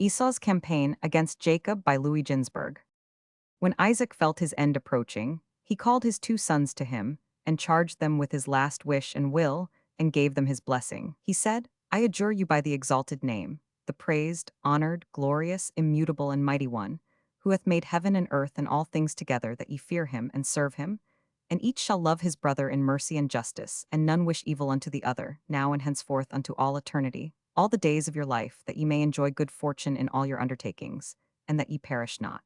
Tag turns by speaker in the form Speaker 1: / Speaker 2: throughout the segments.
Speaker 1: Esau's Campaign Against Jacob by Louis Ginzberg. When Isaac felt his end approaching, he called his two sons to him, and charged them with his last wish and will, and gave them his blessing. He said, I adjure you by the exalted name, the praised, honored, glorious, immutable, and mighty one, who hath made heaven and earth and all things together, that ye fear him and serve him, and each shall love his brother in mercy and justice, and none wish evil unto the other, now and henceforth unto all eternity, all the days of your life, that ye may enjoy good fortune in all your undertakings, and that ye perish not.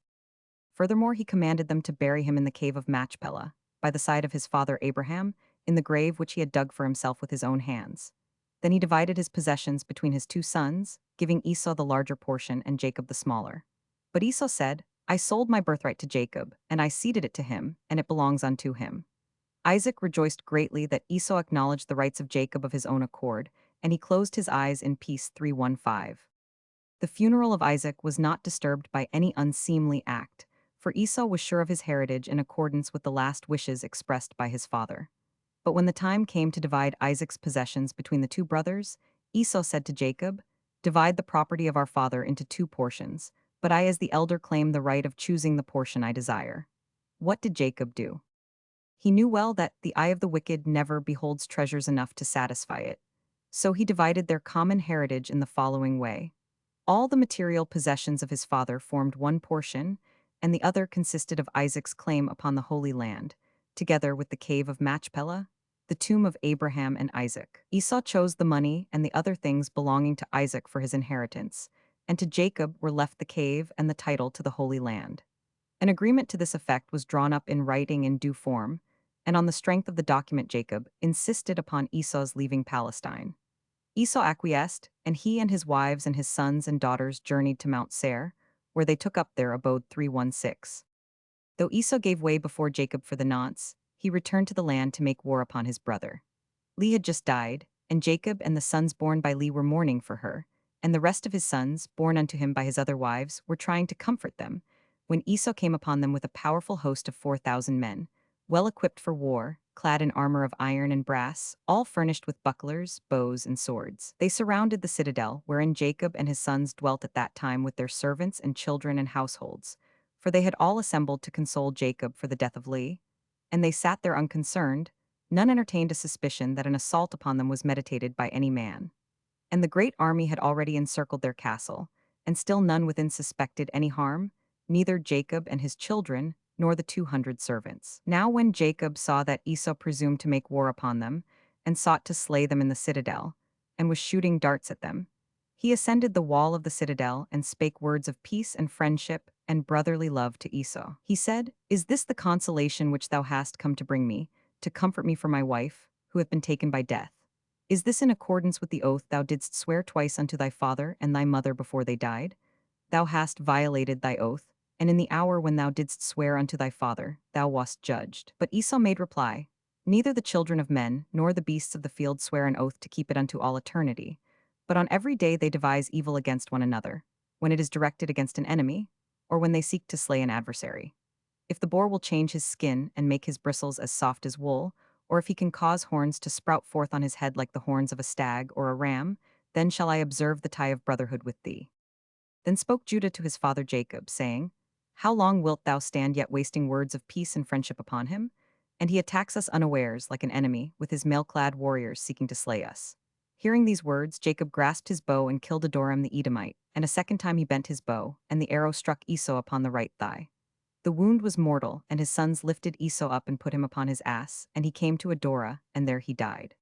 Speaker 1: Furthermore, he commanded them to bury him in the cave of Machpelah, by the side of his father Abraham, in the grave which he had dug for himself with his own hands. Then he divided his possessions between his two sons, giving Esau the larger portion and Jacob the smaller. But Esau said, I sold my birthright to Jacob, and I ceded it to him, and it belongs unto him. Isaac rejoiced greatly that Esau acknowledged the rights of Jacob of his own accord, and he closed his eyes in peace. 3:15. The funeral of Isaac was not disturbed by any unseemly act, for Esau was sure of his heritage in accordance with the last wishes expressed by his father. But when the time came to divide Isaac's possessions between the two brothers, Esau said to Jacob, Divide the property of our father into two portions, but I as the elder claim the right of choosing the portion I desire. What did Jacob do? He knew well that the eye of the wicked never beholds treasures enough to satisfy it. So he divided their common heritage in the following way. All the material possessions of his father formed one portion, and the other consisted of Isaac's claim upon the Holy Land, together with the cave of Machpelah, the tomb of Abraham and Isaac. Esau chose the money and the other things belonging to Isaac for his inheritance, and to Jacob were left the cave and the title to the Holy Land. An agreement to this effect was drawn up in writing in due form, and on the strength of the document Jacob insisted upon Esau's leaving Palestine. Esau acquiesced, and he and his wives and his sons and daughters journeyed to Mount Seir, where they took up their abode. 3:16. Though Esau gave way before Jacob for the nonce, he returned to the land to make war upon his brother. Leah had just died, and Jacob and the sons born by Leah were mourning for her, and the rest of his sons, born unto him by his other wives, were trying to comfort them, when Esau came upon them with a powerful host of 4,000 men, well equipped for war, clad in armor of iron and brass, all furnished with bucklers, bows, and swords. They surrounded the citadel, wherein Jacob and his sons dwelt at that time with their servants and children and households, for they had all assembled to console Jacob for the death of Leah, and they sat there unconcerned. None entertained a suspicion that an assault upon them was meditated by any man. And the great army had already encircled their castle, and still none within suspected any harm, neither Jacob and his children, nor the 200 servants. Now when Jacob saw that Esau presumed to make war upon them, and sought to slay them in the citadel, and was shooting darts at them, he ascended the wall of the citadel and spake words of peace and friendship and brotherly love to Esau. He said, Is this the consolation which thou hast come to bring me, to comfort me for my wife, who hath been taken by death? Is this in accordance with the oath thou didst swear twice unto thy father and thy mother before they died? Thou hast violated thy oath, and in the hour when thou didst swear unto thy father, thou wast judged. But Esau made reply, Neither the children of men nor the beasts of the field swear an oath to keep it unto all eternity, but on every day they devise evil against one another, when it is directed against an enemy, or when they seek to slay an adversary. If the boar will change his skin and make his bristles as soft as wool, or if he can cause horns to sprout forth on his head like the horns of a stag or a ram, then shall I observe the tie of brotherhood with thee. Then spoke Judah to his father Jacob, saying, How long wilt thou stand yet wasting words of peace and friendship upon him? And he attacks us unawares, like an enemy, with his mail-clad warriors seeking to slay us. Hearing these words, Jacob grasped his bow and killed Adoram the Edomite, and a second time he bent his bow, and the arrow struck Esau upon the right thigh. The wound was mortal, and his sons lifted Esau up and put him upon his ass, and he came to Adorah, and there he died.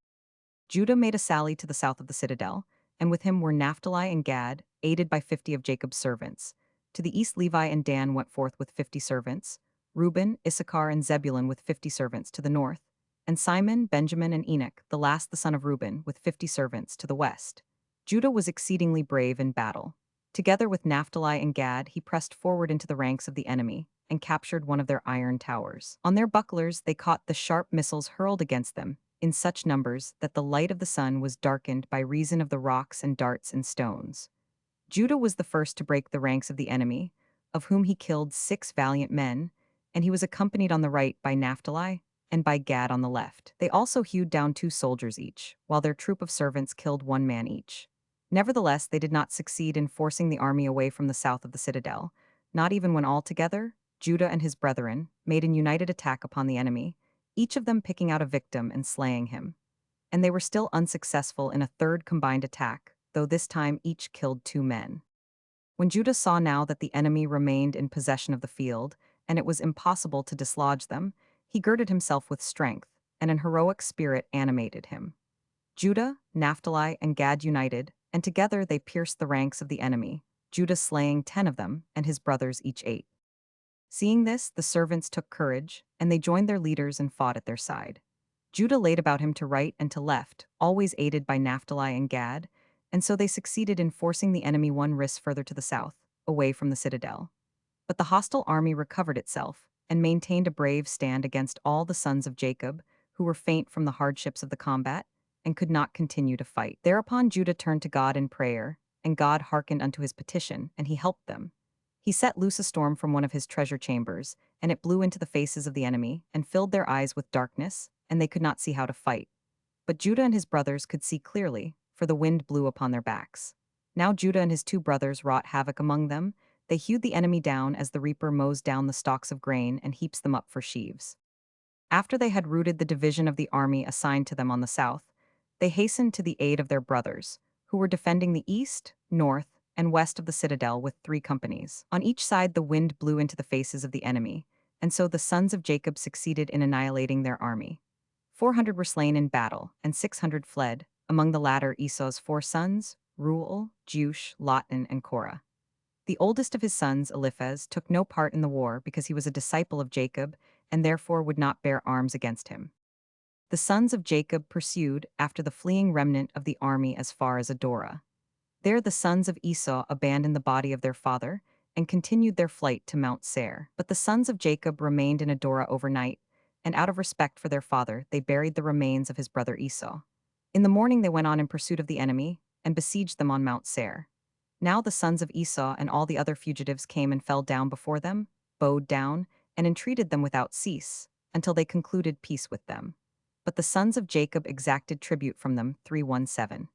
Speaker 1: Judah made a sally to the south of the citadel, and with him were Naphtali and Gad, aided by 50 of Jacob's servants. To the east Levi and Dan went forth with 50 servants, Reuben, Issachar, and Zebulun with 50 servants to the north, and Simon, Benjamin, and Enoch, the last the son of Reuben, with 50 servants to the west. Judah was exceedingly brave in battle. Together with Naphtali and Gad, he pressed forward into the ranks of the enemy, and captured one of their iron towers. On their bucklers they caught the sharp missiles hurled against them, in such numbers that the light of the sun was darkened by reason of the rocks and darts and stones. Judah was the first to break the ranks of the enemy, of whom he killed 6 valiant men, and he was accompanied on the right by Naphtali, and by Gad on the left. They also hewed down 2 soldiers each, while their troop of servants killed 1 man each. Nevertheless, they did not succeed in forcing the army away from the south of the citadel, not even when all together, Judah and his brethren made an united attack upon the enemy, each of them picking out a victim and slaying him. And they were still unsuccessful in a third combined attack, though this time each killed 2 men. When Judah saw now that the enemy remained in possession of the field, and it was impossible to dislodge them, he girded himself with strength, and an heroic spirit animated him. Judah, Naphtali, and Gad united, and together they pierced the ranks of the enemy, Judah slaying 10 of them, and his brothers each 8. Seeing this, the servants took courage, and they joined their leaders and fought at their side. Judah laid about him to right and to left, always aided by Naphtali and Gad, and so they succeeded in forcing the enemy 1 ris further to the south, away from the citadel. But the hostile army recovered itself, and maintained a brave stand against all the sons of Jacob, who were faint from the hardships of the combat, and could not continue to fight. Thereupon Judah turned to God in prayer, and God hearkened unto his petition, and he helped them. He set loose a storm from one of his treasure chambers, and it blew into the faces of the enemy, and filled their eyes with darkness, and they could not see how to fight. But Judah and his brothers could see clearly, for the wind blew upon their backs. Now Judah and his 2 brothers wrought havoc among them. They hewed the enemy down as the reaper mows down the stalks of grain and heaps them up for sheaves. After they had routed the division of the army assigned to them on the south, they hastened to the aid of their brothers, who were defending the east, north, and west of the citadel with 3 companies. On each side the wind blew into the faces of the enemy, and so the sons of Jacob succeeded in annihilating their army. 400 were slain in battle, and 600 fled, among the latter Esau's 4 sons, Reuel, Jeush, Lotan, and Korah. The oldest of his sons, Eliphaz, took no part in the war because he was a disciple of Jacob, and therefore would not bear arms against him. The sons of Jacob pursued after the fleeing remnant of the army as far as Adorah. There the sons of Esau abandoned the body of their father, and continued their flight to Mount Seir. But the sons of Jacob remained in Adorah overnight, and out of respect for their father they buried the remains of his brother Esau. In the morning they went on in pursuit of the enemy, and besieged them on Mount Seir. Now the sons of Esau and all the other fugitives came and fell down before them, bowed down, and entreated them without cease, until they concluded peace with them. But the sons of Jacob exacted tribute from them 317.